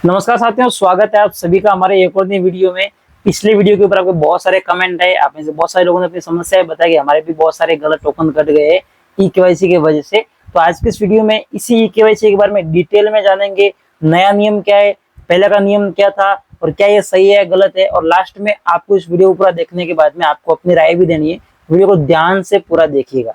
नमस्कार साथियों, स्वागत है आप सभी का हमारे एक और नई वीडियो में। पिछले वीडियो के ऊपर आपको बहुत सारे कमेंट है, आप में से बहुत सारे लोगों ने अपनी समस्याएं बताई कि हमारे भी बहुत सारे गलत टोकन कट गए हैं ई-केवाईसी की वजह से। तो आज के इस वीडियो में इसी ई-केवाईसी के बारे में डिटेल में जानेंगे। नया नियम क्या है, पहले का नियम क्या था और क्या ये सही है गलत है, और लास्ट में आपको इस वीडियो को पूरा देखने के बाद में आपको अपनी राय भी देनी है। वीडियो को ध्यान से पूरा देखिएगा,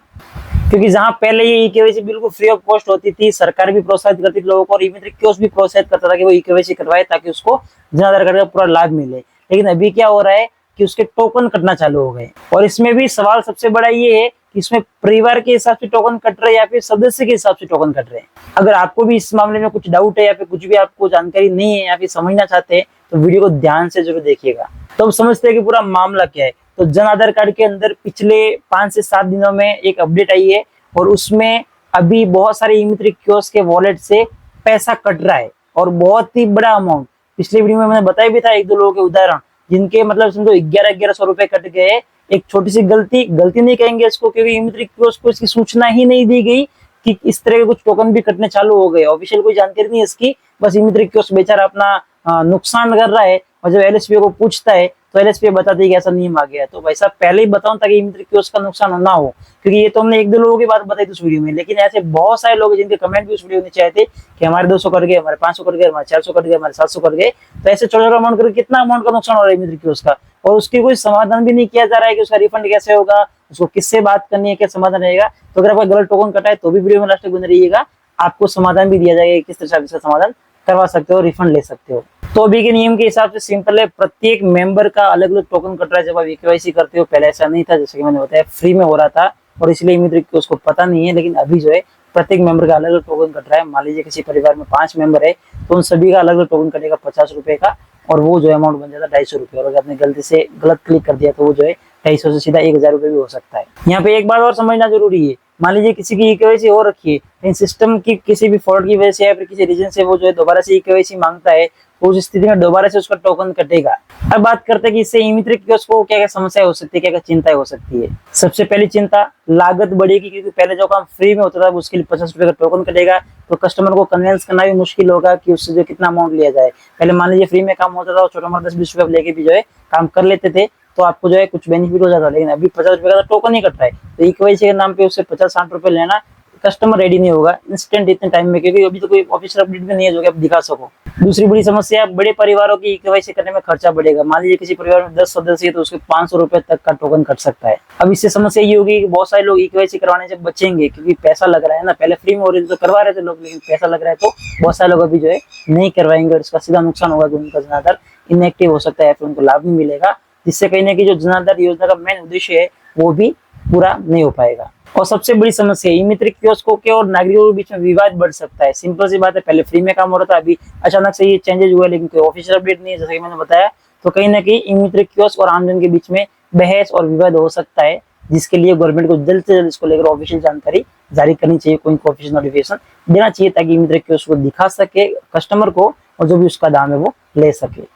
क्योंकि जहां पहले ये ई-केवाईसी बिल्कुल फ्री ऑफ कॉस्ट होती थी, सरकार भी प्रोत्साहित करती थी लोगों को, और ई-मित्र कियोस्क भी प्रोत्साहित करता था कि वो ई-केवाईसी करवाए ताकि उसको जन आधार कार्ड का पूरा लाभ मिले। लेकिन अभी क्या हो रहा है कि उसके टोकन कटना चालू हो गए, और इसमें भी सवाल सबसे बड़ा ये है कि इसमें परिवार के हिसाब से टोकन कट रहे हैं या फिर सदस्य के हिसाब से टोकन कट रहे हैं। अगर आपको भी इस मामले में कुछ डाउट है या फिर कुछ भी आपको जानकारी नहीं है या फिर समझना चाहते हैं तो वीडियो को ध्यान से जरूर देखिएगा, तो समझते हैं कि पूरा मामला क्या है। तो जन आधार कार्ड के अंदर पिछले 5 से 7 दिनों में एक अपडेट आई है, और उसमें अभी बहुत सारे ई-मित्र कियोस्क के वॉलेट से पैसा कट रहा है, और बहुत ही बड़ा अमाउंट। पिछले वीडियो में मैंने बताया भी था एक दो लोगों के उदाहरण, जिनके मतलब समझो 1100 रुपए कट गए। एक छोटी सी गलती नहीं कहेंगे इसको, क्योंकि ई-मित्र कियोस्क को इसकी सूचना ही नहीं दी गई कि इस तरह के कुछ टोकन भी कटने चालू हो गए। ऑफिशियल कोई जानकारी नहीं है इसकी, बस ई-मित्र कियोस्क बेचारा अपना नुकसान कर रहा है, और जब एलएसपी को पूछता है तो एलएसपी बताती है कि ऐसा नियम आ गया है। तो भाई साहब पहले ही बताऊं ताकि ई-मित्र कियोस्क का नुकसान ना हो, क्योंकि ये तो हमने एक दो लोगों की बात बताई थी उस वीडियो में, लेकिन ऐसे बहुत सारे लोग जिनके कमेंट भी उस वीडियो में नीचे आए थे कि हमारे 200 कट गए, हमारे 500 कट गए, हमारे 400 कट गए, हमारे 700 कट गए। तो ऐसे छोटा छोटा अमाउंट करके कितना अमाउंट का नुकसान हो रहा है ई-मित्र कियोस्क का, और उसकी कोई समाधान भी नहीं किया जा रहा है कि उसका रिफंड कैसे होगा, उसको किससे बात करनी है, क्या समाधान रहेगा। तो अगर आपका गलत टोकन कटा है तो भी वीडियो में लास्ट तक बने रहिएगा, आपको समाधान भी दिया जाएगा किस तरह से आप इसका समाधान करवा सकते हो, रिफंड ले सकते हो। तो अभी के नियम के हिसाब से सिंपल है, प्रत्येक मेंबर का अलग अलग टोकन कट रहा है जब आप ई-केवाईसी करते हो। पहले ऐसा नहीं था, जैसे कि मैंने बताया फ्री में हो रहा था, और इसलिए ई-मित्र को उसको पता नहीं है। लेकिन अभी जो है प्रत्येक मेंबर का अलग अलग टोकन कट रहा है। मान लीजिए किसी परिवार में 5 मेंबर है तो उन सभी का अलग अलग टोकन कटेगा 50 रुपए का, और वो जो अमाउंट बन जाता है 250 रुपए। और अगर आपने गलती से गलत क्लिक कर दिया तो वो जो है 250 से सीधा 1000 रुपए भी हो सकता है। यहाँ पे एक बात और समझना जरूरी है, मान लीजिए किसी की ई-केवाईसी हो रखी है, लेकिन सिस्टम की किसी भी फॉल्ट की वजह से या फिर किसी रीजन से वो जो है दोबारा से ई-केवाईसी मांगता है, तो उस स्थिति में दोबारा से उसका टोकन कटेगा। अब बात करते हैं कि इससे ई-मित्र कियोस्क को क्या क्या समस्या हो सकती है, क्या क्या चिंताएं हो सकती है। सबसे पहली चिंता, लागत बढ़ेगी, क्योंकि पहले जो काम फ्री में होता था उसके लिए 50 रुपए का टोकन कटेगा, तो कस्टमर को कन्विंस करना भी मुश्किल होगा कि उससे जो कितना अमाउंट लिया जाए। पहले मान लीजिए फ्री में काम होता था, छोटा मोटा 10-20 रुपए लेके भी जो है काम कर लेते थे, तो आपको जो है कुछ बेनिफिट हो जाता। लेकिन अभी 50 रुपए का टोकन ही कट रहा है, तो ई-केवाईसी के नाम पे उससे 50-60 रुपए लेना कस्टमर रेडी नहीं होगा इंस्टेंट इतने टाइम में, क्योंकि अभी तो कोई ऑफिशियल अपडेट भी नहीं है जो कि आप दिखा सको। दूसरी बड़ी समस्या, बड़े परिवारों की ई-केवाईसी करने में खर्चा बढ़ेगा। मान लीजिए किसी परिवार में 10 सदस्य है तो उसके 500 रुपए तक का टोकन कट सकता है। अब इससे समस्या ये होगी कि बहुत सारे लोग ई-केवाईसी करवाने से बचेंगे, क्योंकि पैसा लग रहा है ना। पहले फ्री में हो रही थी तो करवा रहे थे लोग, लेकिन पैसा लग रहा है तो बहुत सारे लोग अभी जो है नहीं करवाएंगे, और इसका सीधा नुकसान होगा कि उनका जन आधार इनएक्टिव हो सकता है, फिर उनको लाभ नहीं मिलेगा, जिससे कहीं ना कहीं जो जन आधार योजना का मेन उद्देश्य है वो भी पूरा नहीं हो पाएगा। और सबसे बड़ी समस्या, ई-मित्र कियोस्कों के और नागरिकों के बीच में विवाद बढ़ सकता है। सिंपल सी बात है, पहले फ्री में काम हो रहा था, अभी अचानक से ये चेंजेस हुआ, लेकिन कोई ऑफिशियल अपडेट नहीं है जैसे कि मैंने बताया। तो कहीं ना कहीं ई-मित्र कियोस्क और आमजन के बीच में बहस और विवाद हो सकता है, जिसके लिए गवर्नमेंट को जल्द से जल्द इसको लेकर ऑफिशियल जानकारी जारी करनी चाहिए, कोई ऑफिशियल नोटिफिकेशन देना चाहिए, ताकि ई-मित्र कियोस्क को दिखा सके कस्टमर को, और जो भी उसका दाम है वो ले सके।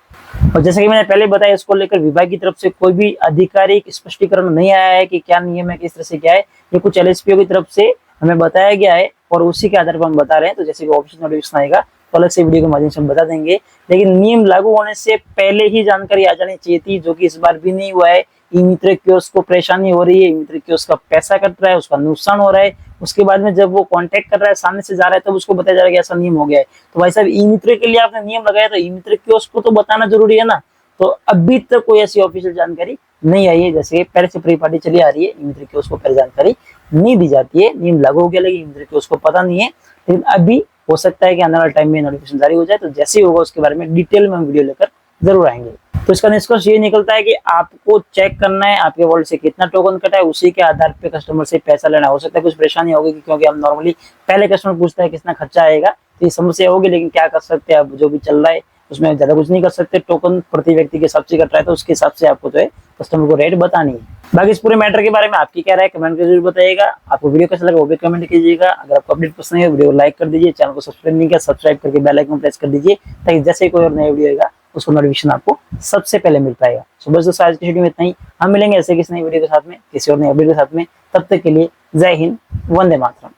और जैसे कि मैंने पहले बताया, इसको लेकर विभाग की तरफ से कोई भी आधिकारिक स्पष्टीकरण नहीं आया है कि क्या नियम है, किस तरह से क्या है। ये कुछ एलएसपीओ की तरफ से हमें बताया गया है, और उसी के आधार पर हम बता रहे हैं। तो जैसे कि ऑफिशियल नोटिफिकेशन आएगा तो अलग से वीडियो के माध्यम से हम बता देंगे, लेकिन नियम लागू होने से पहले ही जानकारी आ जानी चाहिए थी, जो कि इस बार भी नहीं हुआ है। ई-मित्र कियोस्क को परेशानी हो रही है, ई-मित्र कियोस्क का पैसा कट रहा है, उसका नुकसान हो रहा है। उसके बाद में जब वो कांटेक्ट कर रहा है, सामने से जा रहा है, तब उसको बताया जा रहा है कि ऐसा नियम हो गया है। तो भाई साहब ई-मित्र के लिए आपने नियम लगाया, तो ई-मित्र कियोस्क को तो बताना जरूरी है ना। तो अभी तक कोई ऐसी ऑफिशियल जानकारी नहीं आई है, जैसे पहले से परिपाटी चली आ रही है, ई-मित्र कियोस्क को पहले जानकारी नहीं दी जाती है। नियम लागू हो गया, लेकिन ई-मित्र कियोस्क को पता नहीं है। लेकिन अभी हो सकता है कि आने वाले टाइम में नोटिफिकेशन जारी हो जाए, तो जैसे ही होगा उसके बारे में डिटेल में हम वीडियो लेकर जरूर आएंगे। तो इसका निष्कर्ष ये निकलता है कि आपको चेक करना है आपके वॉलेट से कितना टोकन कटा है, उसी के आधार पे कस्टमर से पैसा लेना। हो सकता है कुछ परेशानी होगी, क्योंकि हम नॉर्मली पहले कस्टमर पूछता है कितना खर्चा आएगा, तो ये समस्या होगी। लेकिन क्या कर सकते हैं, अब जो भी चल रहा है उसमें ज्यादा कुछ नहीं कर सकते। टोकन प्रति व्यक्ति के हिसाब से कट रहा है, तो उसके हिसाब से आपको जो है कस्टमर को रेट बतानी है। बाकी इस पूरे मैटर के बारे में आपकी क्या राय है, कमेंट करके जरूर बताइएगा। आपको वीडियो कैसा लगा वो भी कमेंट कीजिएगा। अगर आपको अपडेट पसंद है वीडियो को लाइक कर दीजिए, चैनल को सब्सक्राइब नहीं किया सब्सक्राइब करके बेल आइकन प्रेस कर दीजिए, ताकि जैसे कोई और नया वीडियो आएगा उसको नोटिफिकेशन आपको सबसे पहले मिल पाएगा। सुबह से आज की वीडियो में इतना ही, हम मिलेंगे ऐसे किसी नई वीडियो के साथ में, किसी और नए अपडेट के साथ में। तब तक के लिए जय हिंद, वंदे मातरम।